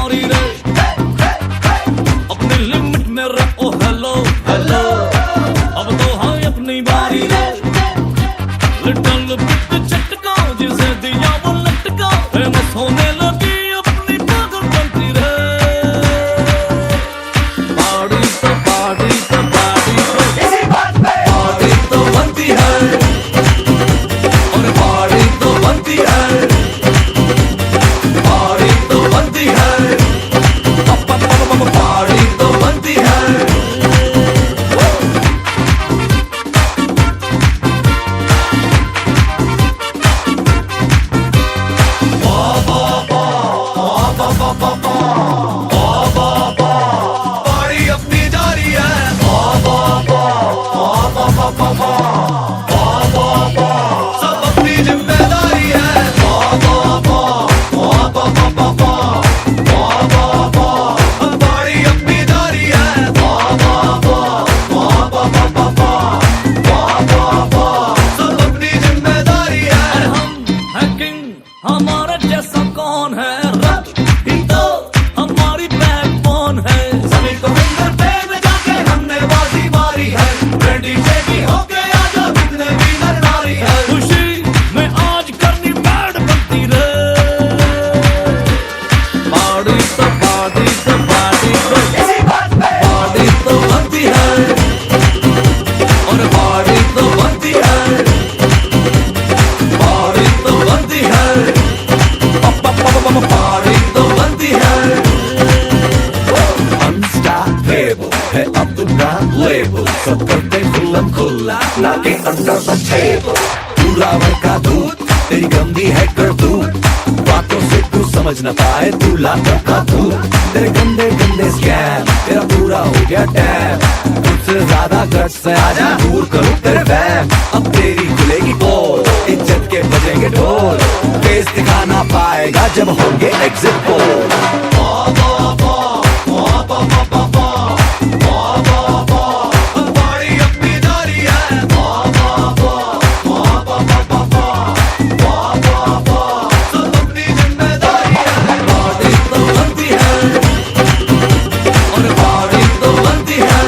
मारी रे, अपनी लिमिट में रहो हेलो हेलो, अब तो हाँ अपनी बारी रे, लिटिल बिट झटका जिसे दिया वो लटका, फेमस होने लगी अपनी पागल बनती रे, पार्टी तो पार्टी तो पार्टी तो पार्टी तो बनती है, और पार्टी तो बनती है, पार्टी तो बनती है, पार्टी तो बनती है। पार्टी अपनी जारी है, सब अपनी जिम्मेदारी है, पार्टी अपनी जारी है, सब अपनी जिम्मेदारी है। हम हैं किंग, हमारा जैसा कौन है, रब ही तो हमारी बैकबोन है, सभी को फिंगर पे में जाके हमने बाजी मारी है, रेडी शेडी होके आजा कितने भी नर नारी है, खुशी में आज करनी बैड बनती रे, पार्टी तो पार्टी तो पार्टी तो पार्टी तो बनती है, और पार्टी तो बनती है, पार्टी तो बनती है, पार्टी तो बनती है। Unstoppable है अब तो ब्रांड लेबल, सब करते खुल्लम खुल्ला ना के अंडर द टेबल, पूरा वर्ग का दूध तेरी गंदी है करतूत, बातों से तू समझ न पाए तू लातों का भूत, तेरे गंदे गंदे स्कैम तेरा पूरा हो गया टैम, तुझसे ज्यादा गट्स से आजा दूर करूं तेरे वैम, अब तेरी खुलेगी पोल, इज्जत के बजेंगे ढोल, फेस दिखा ना पाएगा जब होंगे एग्जिट पोल। पार्टी अपनी जारी है, सब अपनी जिम्मेदारी है, पार्टी तो बनती है, और पार्टी तो बनती है।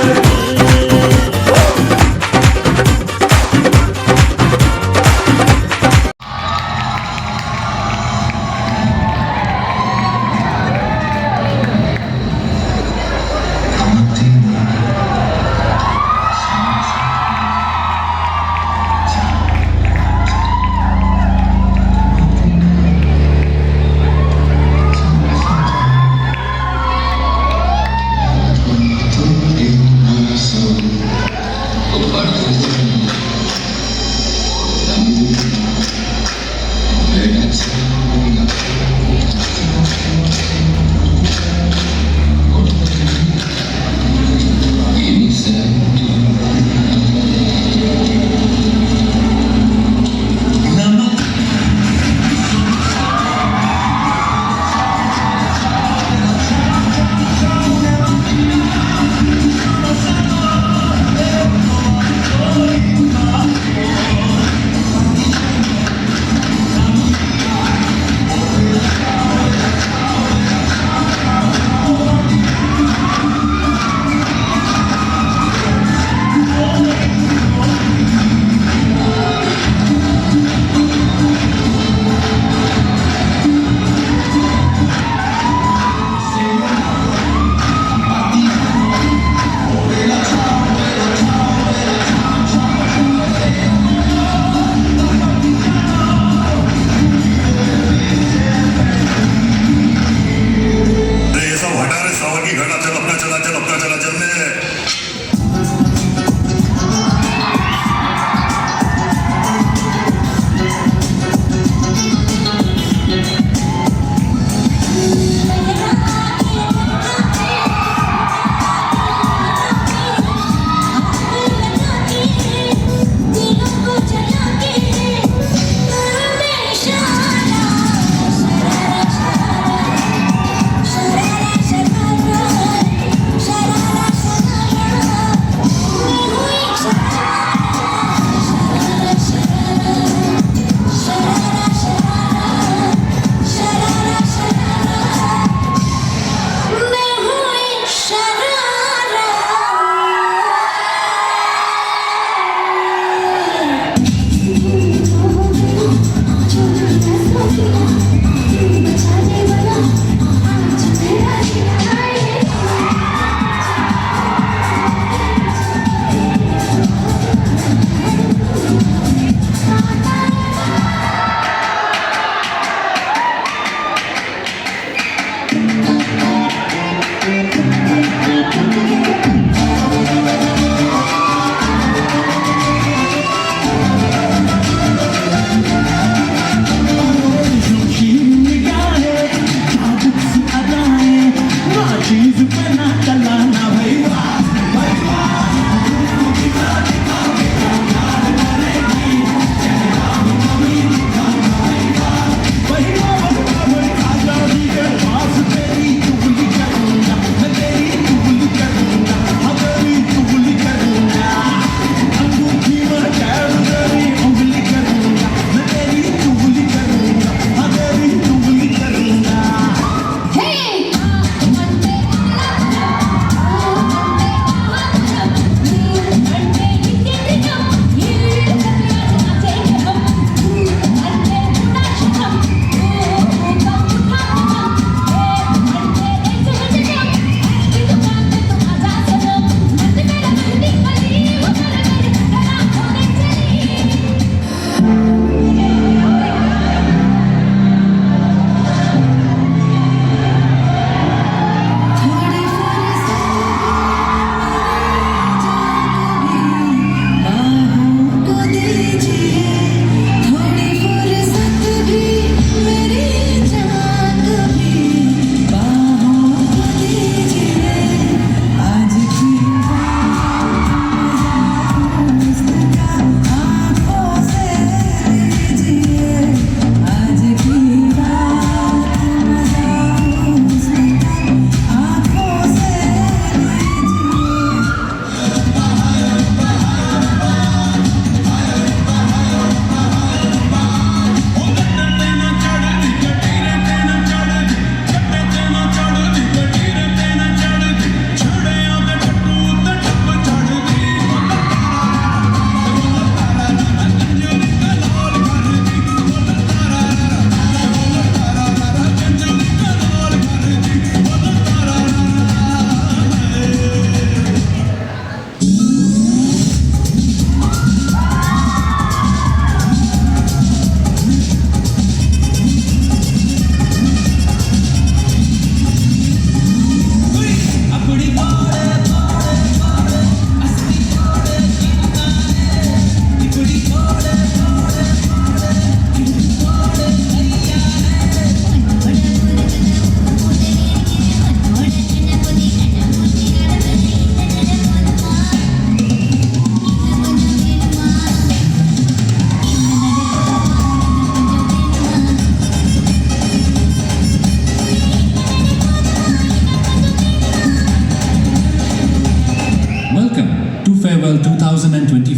2025.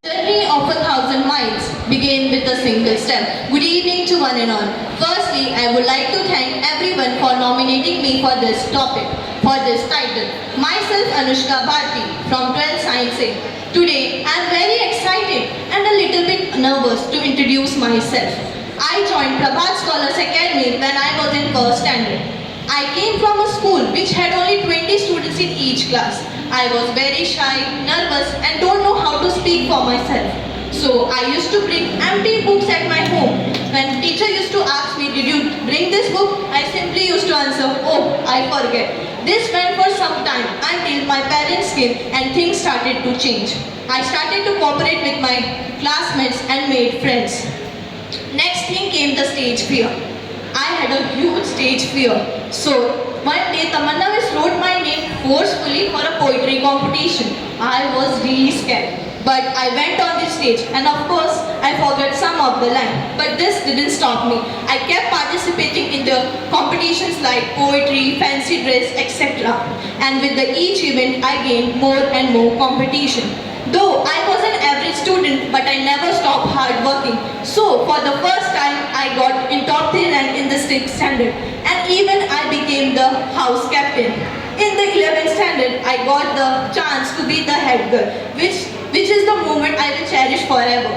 Journey of 1,000 miles began with a single step. Good evening to one and all. Firstly, I would like to thank everyone for nominating me for this topic, for this title. Myself, Anushka Bharti from 12th Science A. Today, I am very excited and a little bit nervous to introduce myself. I joined Prabhat Scholars Academy when I was in first standard. I came from a school which had only 20 students in each class. I was very shy, nervous and don't know how to speak for myself. So I used to bring empty books at my home. When teacher used to ask me, did you bring this book? I simply used to answer, oh, I forget. This went for some time until my parents came and things started to change. I started to cooperate with my classmates and made friends. Next thing came the stage fear. I had a huge stage fear. So one day Tamanna Miss wrote my name forcefully for a poetry competition. I was really scared. But I went on the stage and of course I forgot some of the line. But this didn't stop me. I kept participating in the competitions like poetry, fancy dress, etc. And with each event I gained more and more competition. Though I was an average student, but I never stopped hard working. So for the first time, I got in top 3 rank in the 6th standard. And even I became the house captain. In the 11th standard, I got the chance to be the head girl, which is the moment I will cherish forever.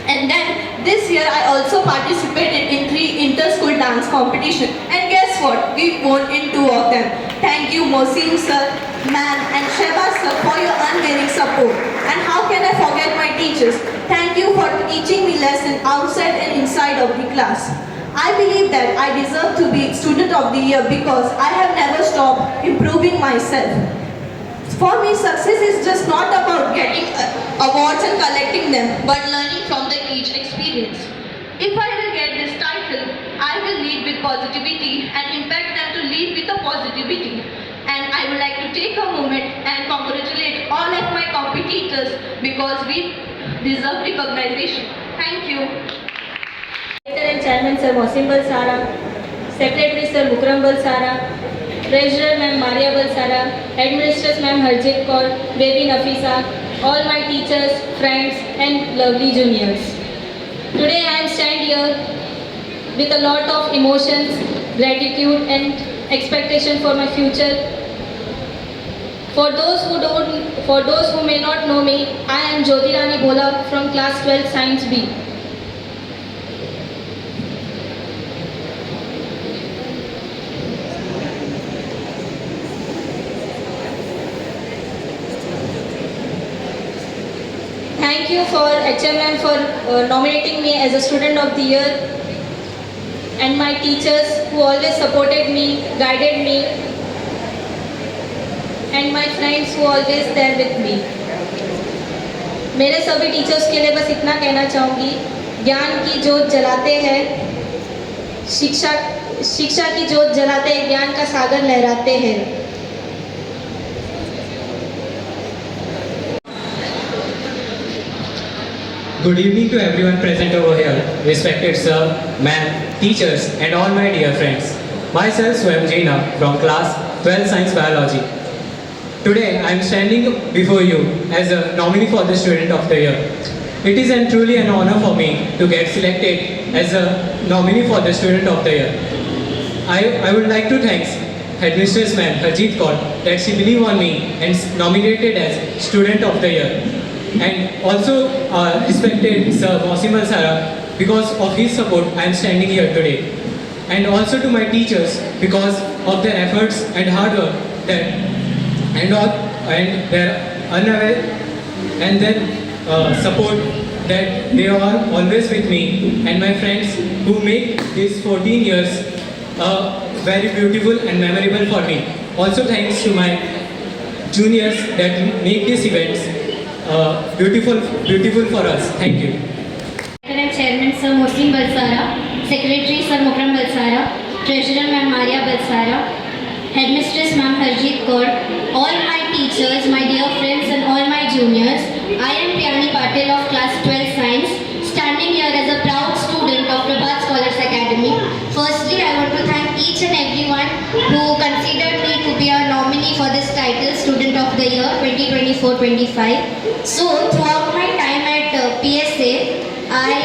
And then this year I also participated in 3 inter-school dance competitions. And guess what? We won in 2 of them. Thank you Mosim sir, ma'am and Shehbaz sir for your unwavering support. And how can I forget my teachers? Thank you for teaching me lessons outside and inside of the class. I believe that I deserve to be Student of the Year because I have never stopped improving myself. For me, success is just not about getting awards and collecting them, but learning from each experience. If I will get this title, I will lead with positivity and impact them to lead with a positivity. And I would like to take a moment and congratulate all of my competitors because we deserve recognition. Thank you. And Chairman Sir Mosim Balsara, Secretary Sir Mukram Balsara, Treasurer Ma'am Maria Balsara, Administrators Ma'am Harjit Kaur, Baby Nafisa, all my teachers, friends and lovely juniors. Today I am stand here with a lot of emotions, gratitude and expectation for my future. For those who may not know me, I am Jyoti Rani Bola from class 12 Science B. Thank you for HMM for nominating me as a Student of the Year, and my teachers who always supported me, guided me, and my friends who always there with me. मेरे सभी teachers के लिए बस इतना कहना चाहूँगी, ज्ञान की जोत जलाते हैं, शिक्षा की जोत जलाते हैं, ज्ञान का सागर लहराते हैं. Good evening to everyone present over here, respected sir, ma'am, teachers and all my dear friends. Myself Swam Jaina from class 12 Science Biology. Today I am standing before you as a nominee for the Student of the Year. It is truly an honor for me to get selected as a nominee for the Student of the Year. I would like to thank Headmistress Ma'am Harjit Kaur that she believed on me and nominated as Student of the Year. And also respected Sir Mosim Balsara, because of his support I am standing here today. And also to my teachers because of their efforts and hard work and their support that they are always with me, and my friends who make these 14 years very beautiful and memorable for me. Also thanks to my juniors that make these events beautiful for us. Thank you. Chairman Sir Mosim Balsara, Secretary Sir Mukram Balsara, Treasurer Ma'am Maria Balsara, Headmistress Ma'am Harjit Kaur, all my teachers, my dear friends and all my juniors. I am Priyani Patil of class 12 Science, standing here as a proud student of Prabhat Scholars Academy. Firstly, I want to thank each and nominee for this title, Student of the Year 2024-25. So throughout my time at PSA, I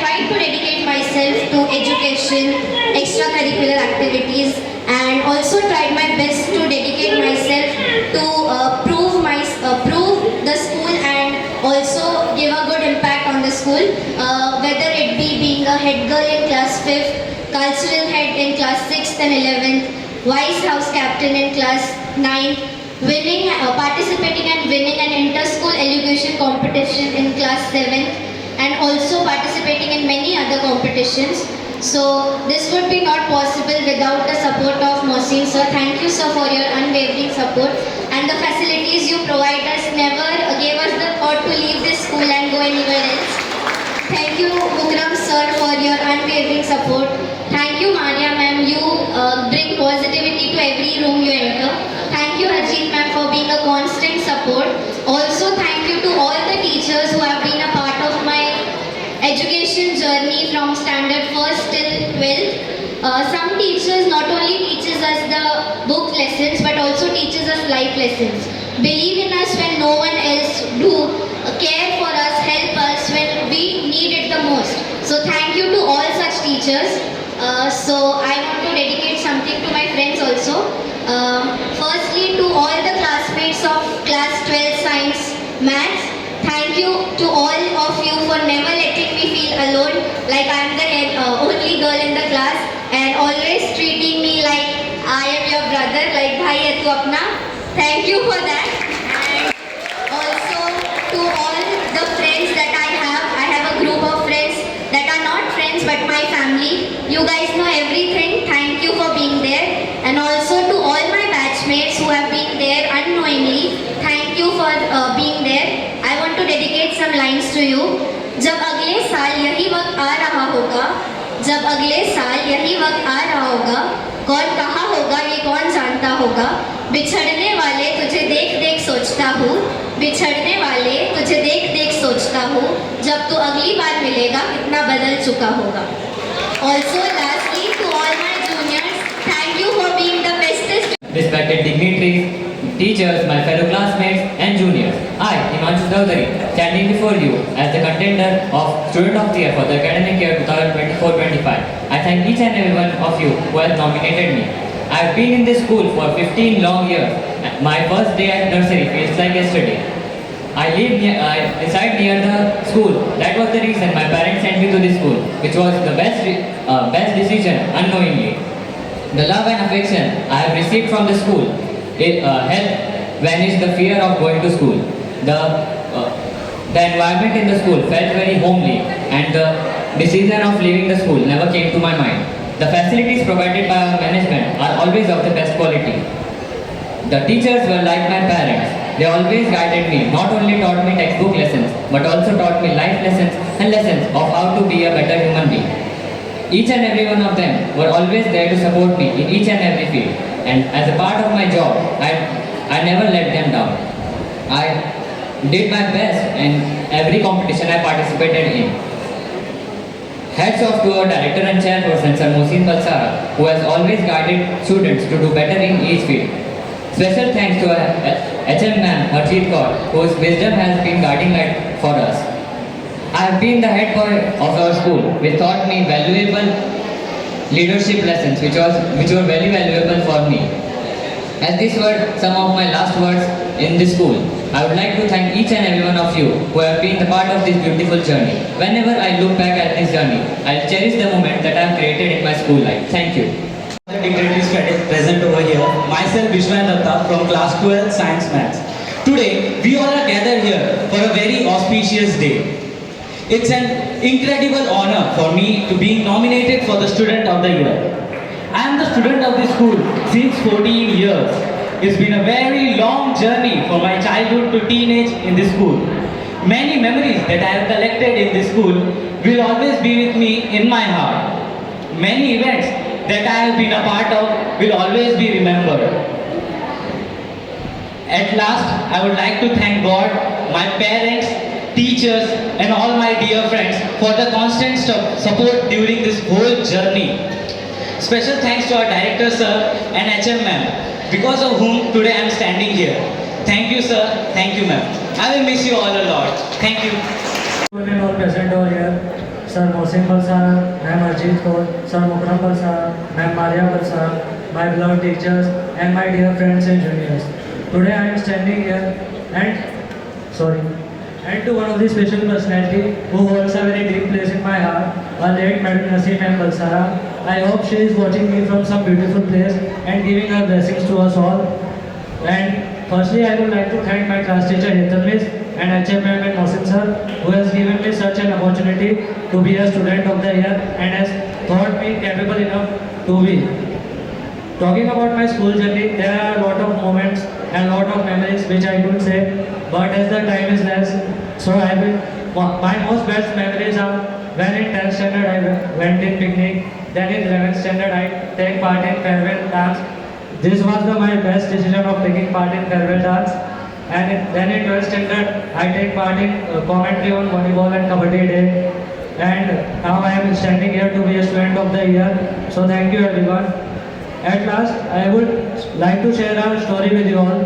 tried to dedicate myself to education, extracurricular activities, and also tried my best to dedicate myself to prove the school and also give a good impact on the school, whether it be being a head girl in class 5th, cultural head in class 6th and 11th, vice house captain in class 9th, participating and winning an inter-school education competition in class 7th, and also participating in many other competitions. So this would be not possible without the support of Mohsin sir. Thank you sir for your unwavering support, and the facilities you provide us never gave us the thought to leave this school and go anywhere else. Thank you Mukram sir for your unwavering support. Thank you Maria ma'am, you bring positivity to every room you enter. Thank you Harjeet ma'am for being a constant support. Also thank you to all the teachers who have been a part of my education journey from standard 1st till 12th. Some teachers not only teaches us the book lessons but also teaches us life lessons. Believe in us when no one else do. Care for us, help us when we need it the most. So thank you to all such teachers. So I want to dedicate something to my friends also. Firstly, to all the classmates of class 12 science maths, thank you to all of you for never letting me feel alone, like I am the only girl in the class, and always treating me like I am your brother, like bhai hai tu apna. Thank you for that. And also to all the friends that I have a group of friends that are not friends but my family. You guys know everything. Thank you for being there. And also to all my batchmates who have been there unknowingly. Thank you for being there. I want to dedicate some lines to you. जब अगले साल यही वक्त आ रहा होगा, जब अगले साल यही वक्त आ रहा होगा, कौन कहाँ होगा ये कौन जानता होगा, बिछड़ने वाले तुझे देख देख सोचता हूँ, बिछड़ने वाले तुझे देख देख सोचता हूँ, जब तू अगली बार मिलेगा कितना बदल चुका होगा. Also lastly to all my juniors, thank you for being the bestest. Respected dignitaries, teachers, my fellow classmates and juniors, I, Himanshu Chaudhary, standing before you as the contender of Student of the Year for the academic year 2024-25. I thank each and every one of you who has nominated me. I have been in this school for 15 long years. My first day at nursery feels like yesterday. I reside near the school. That was the reason my parents sent me to this school, which was the best decision unknowingly. The love and affection I have received from the school helped vanish the fear of going to school. The environment in the school felt very homely, and the decision of leaving the school never came to my mind. The facilities provided by our management are always of the best quality. The teachers were like my parents. They always guided me, not only taught me textbook lessons, but also taught me life lessons and lessons of how to be a better human being. Each and every one of them were always there to support me in each and every field. And as a part of my job, I never let them down. I did my best in every competition I participated in. Hats off to our director and chairperson, Sir Mohsin Balsara, who has always guided students to do better in each field. Special thanks to our HM ma'am, Harjeet Kaur, whose wisdom has been guiding light for us. I have been the head boy of our school, which taught me valuable leadership lessons, which were very valuable for me. As these were some of my last words in this school, I would like to thank each and every one of you who have been the part of this beautiful journey. Whenever I look back at this journey, I'll cherish the moment that I have created in my school life. Thank you. The dignitaries present over here, myself Vishwan Datta from class 12 Science Maths. Today, we all are gathered here for a very auspicious day. It's an incredible honor for me to be nominated for the Student of the Year. I am the student of this school since 14 years. It's been a very long journey from my childhood to teenage in this school. Many memories that I have collected in this school will always be with me in my heart. Many events that I have been a part of will always be remembered. At last, I would like to thank God, my parents, teachers and all my dear friends for the constant support during this whole journey. Special thanks to our director sir and HM ma'am because of whom today I am standing here. Thank you, sir. Thank you, ma'am. I will miss you all a lot. Thank you. Student all present over here. Sir Mohsin Balsara, Ma'am Harjeet Kaur, Sir Mukram Balsara, Ma'am Maria Balsara, my beloved teachers and my dear friends and juniors. Today I am standing here and to one of the special personality who holds a very deep place in my heart, our late Madam Naseem M. Balsara. I hope she is watching me from some beautiful place and giving her blessings to us all. And firstly, I would like to thank my class teacher Hetal Miss and HM and Mohsin sir, who has given me such an opportunity to be a student of the year and has thought me capable enough to be. Talking about my school journey, there are a lot of moments and a lot of memories which I could say, but as the time is less, so I will. My most best memories are when in 10th standard I went in picnic, then in 11th standard I take part in farewell dance. This was my best decision of taking part in farewell dance. And then in 12th standard, I take part in commentary on volleyball and kabaddi day. And now I am standing here to be a student of the year. So thank you everyone. At last, I would like to share a story with you all.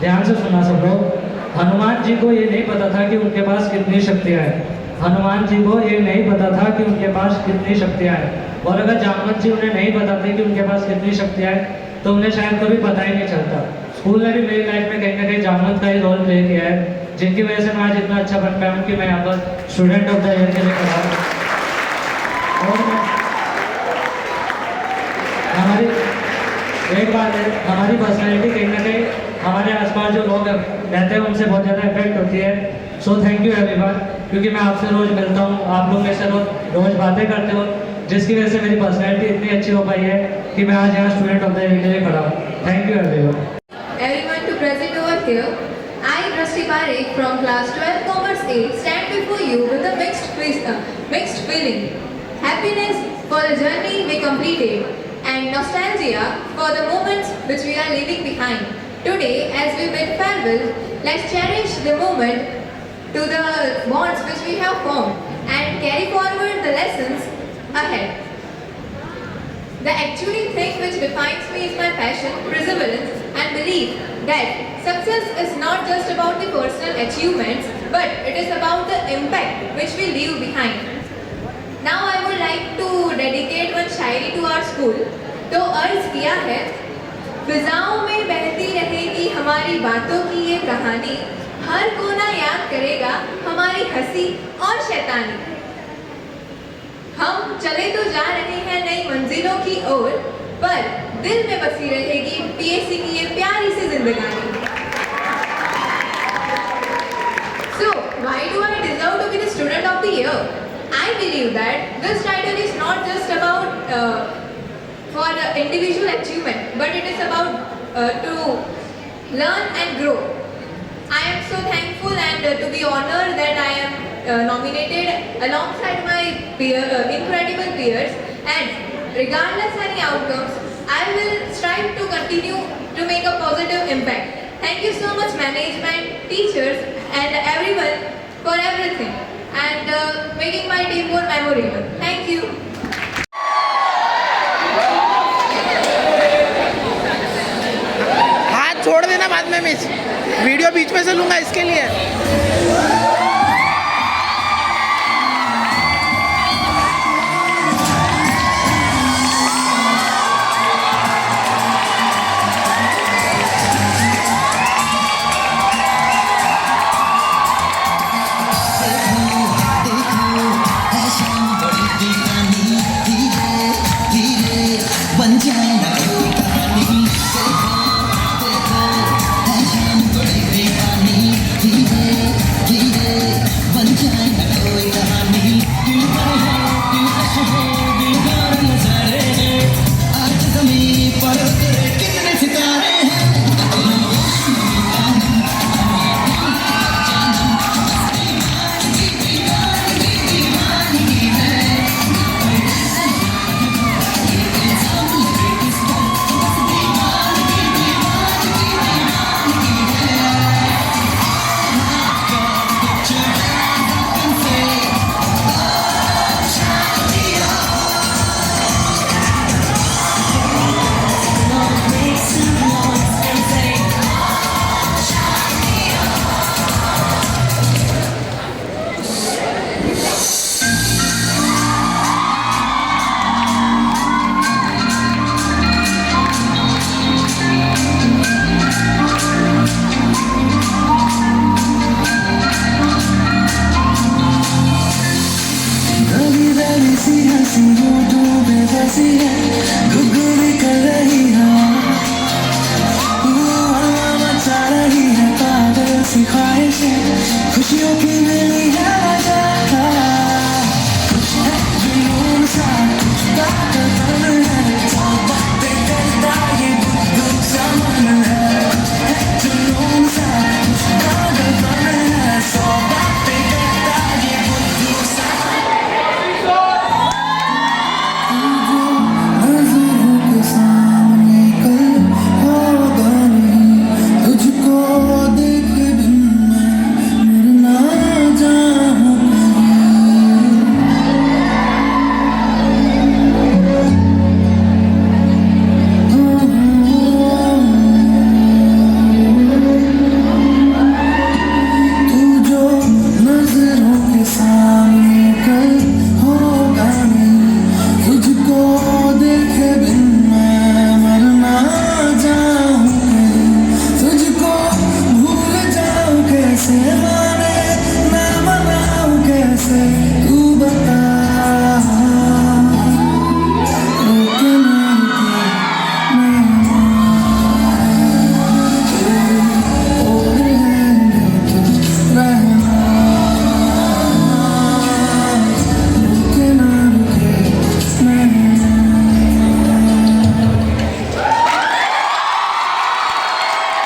ध्यान से सुनना सब लोग. हनुमान जी को ये नहीं पता था कि उनके पास कितनी शक्तियाँ हैं. हनुमान जी को ये नहीं पता था कि उनके पास कितनी शक्तियाँ हैं. और अगर जामवंत जी उन्हें नहीं बताते कि उनके पास कितनी शक्तियाँ हैं, तो उन्हें शायद कभी पता ही नहीं चलता. स्कूल ने भी मेरी लाइफ में कहीं ना कहीं जामवंत का ही रोल प्ले किया है, जिनकी वजह से मैं आज इतना अच्छा बन पाया हूँ कि मैं यहाँ पर स्टूडेंट ऑफ द ईयर के लिए खड़ा हूँ. और हमारी एक बात है, हमारी पर्सनैलिटी कहीं ना कहीं हमारे आसपास जो लोग रहते हैं उनसे बहुत ज़्यादा इफेक्ट होती है. सो थैंक यू एवरीवन, क्योंकि मैं आपसे रोज़ मिलता हूँ, आप लोग मेरे से रोज़ बातें करते हो, जिसकी वजह से मेरी पर्सनैलिटी इतनी अच्छी हो पाई है कि मैं आज यहाँ स्टूडेंट ऑफ द ईयर के लिए खड़ा हूँ. Thank you everyone. Everyone to present over here, I, Drashti Parekh from class 12 Commerce 8, stand before you with a mixed feeling. Happiness for the journey we completed and nostalgia for the moments which we are leaving behind. Today, as we bid farewell, let's cherish the moment to the bonds which we have formed and carry forward the lessons ahead. The actually thing which defines me is my passion, perseverance and belief that success is not just about the personal achievements, but it is about the impact which we leave behind. Now I would like to dedicate one Shayari to our school. तो अर्ज किया है, फिजाओं में बहती रहेगी हमारी बातों की ये कहानी, हर कोना याद करेगा हमारी हंसी और शैतानी. हम चले तो जा रहे हैं नई मंजिलों की ओर, पर दिल में बसी रहेगी पीएससी की ये प्यारी सी जिंदगानी. So, why do I deserve to be the student of the year? I believe that this title is not just about for individual achievement, but it is about to learn and grow. I am so thankful and to be honored that I am nominated alongside my incredible peers, and regardless any outcomes, I will strive to continue to make a positive impact. Thank you so much management, teachers and everyone for everything and making my day more memorable. Thank you. हाथ छोड़ देना बाद में miss, video बीच में से लूँगा इसके लिए.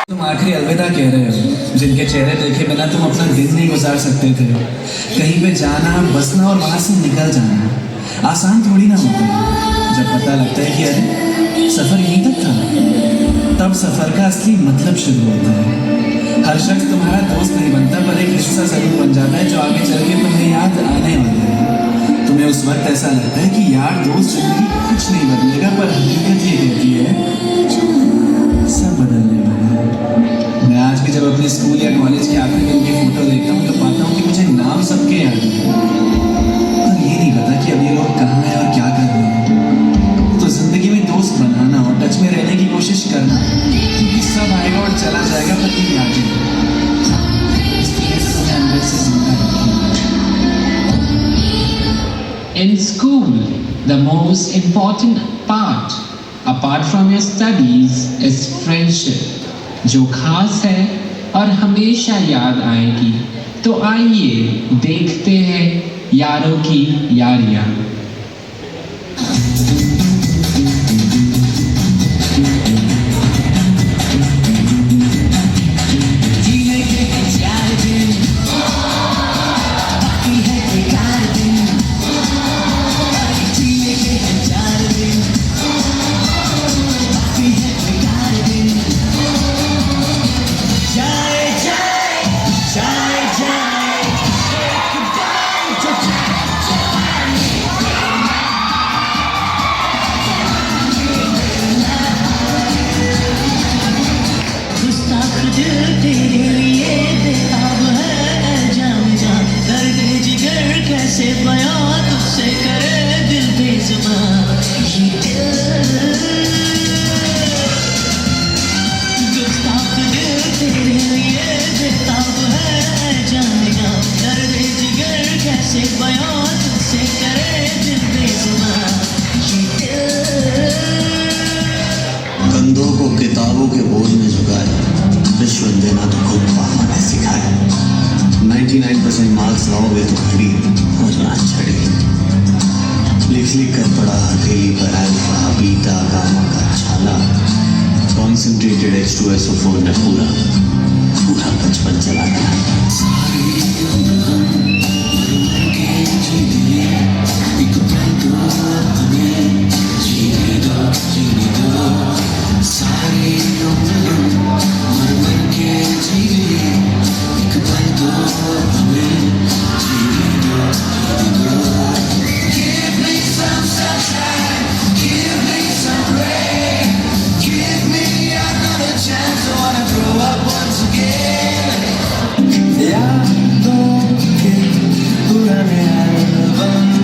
तुम आखिरी अलविदा कह रहे हो, जिनके चेहरे देखे बिना तुम अपना दिन नहीं गुजार सकते थे। कहीं पे जाना, बसना और वहाँ से निकल जाना आसान थोड़ी ना होता है। जब पता लगता है कि अरे सफ़र यहीं तक था, तब सफ़र का असली मतलब शुरू होता है। हर शख्स तुम्हारा दोस्त नहीं बनता, पर एक हिस्सा ज़रूर बन जाता है जो आगे चल के तुम्हें याद आने वाला है। तुम्हें उस वक्त ऐसा लगता है कि यार दोस्त जिंदगी कुछ नहीं बदलेगा, पर हकीकत ये कहती है सब बदलने वाला है। मैं आज भी जब अपने स्कूल या कॉलेज के आखिरी दिन की फोटो देखता हूँ तो पाता हूँ कि मुझे नाम सबके याद है, पर ये नहीं पता कि अब ये लोग कहाँ हैं और क्या कर रहे हैं। तो जिंदगी में दोस्त बनाना और टच में रहने की कोशिश करना, क्योंकि सब आएगा और चला जाएगा, पर ये याद है इसलिए तुम्हें अंदर से जिंदा रखिए। In school, the most important part, apart from your studies, is friendship, जो खास है और हमेशा याद आएगी। तो आइए देखते हैं यारों की यारियां। कंधों को किताबों के बोझ में झुकाए, रिश्वत देना तो खुद पापा ने सिखाया। 99% मार्क्स लाओगे तो घड़ी हो जाना छड़ी। लिख लिख कर पढ़ा हथेली पर अल्फा बीटा गामा का छाला। कॉन्सेंट्रेटेड H2SO4 ने पूरा बचपन चला गया। यादों के पुराने एल्बम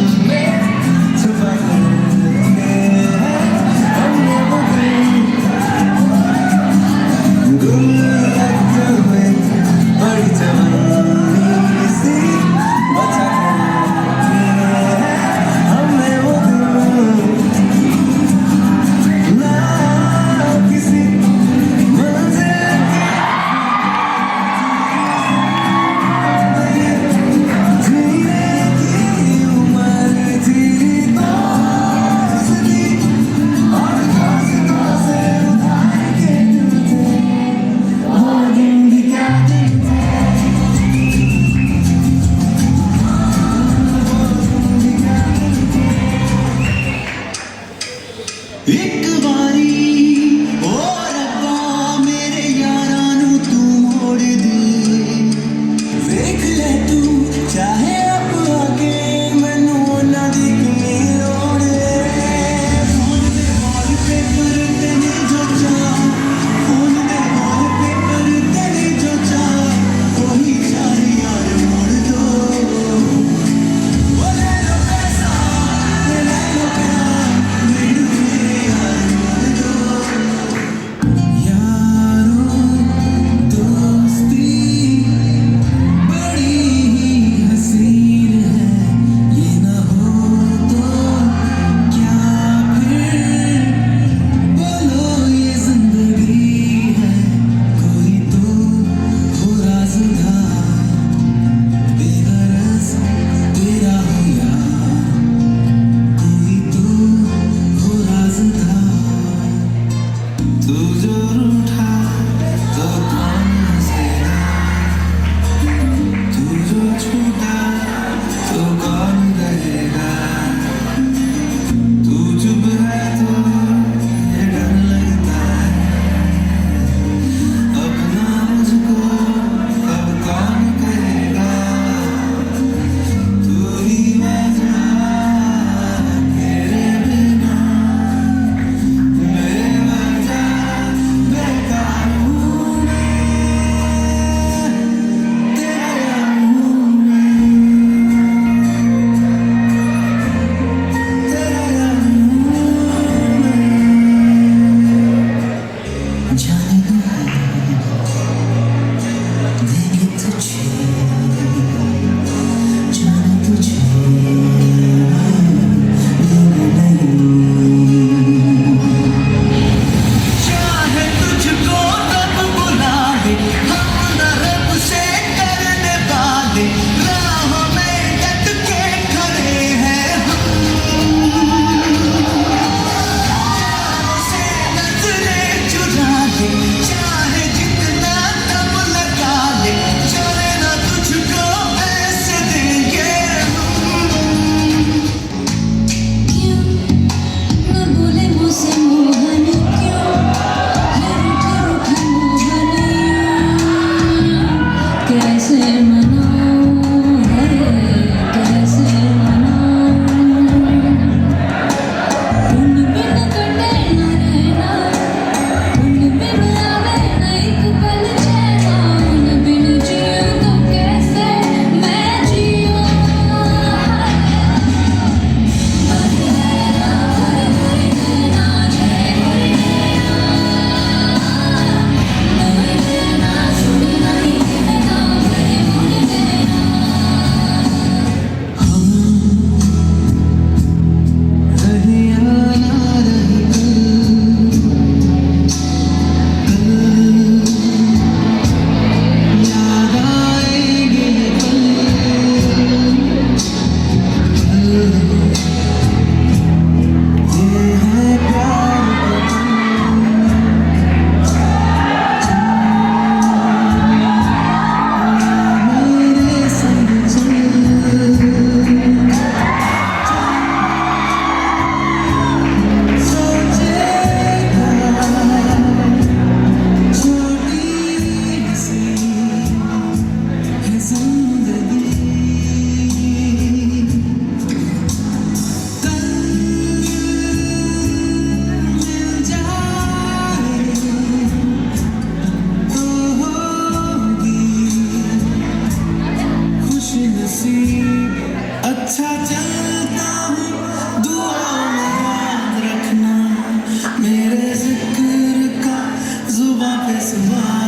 this one.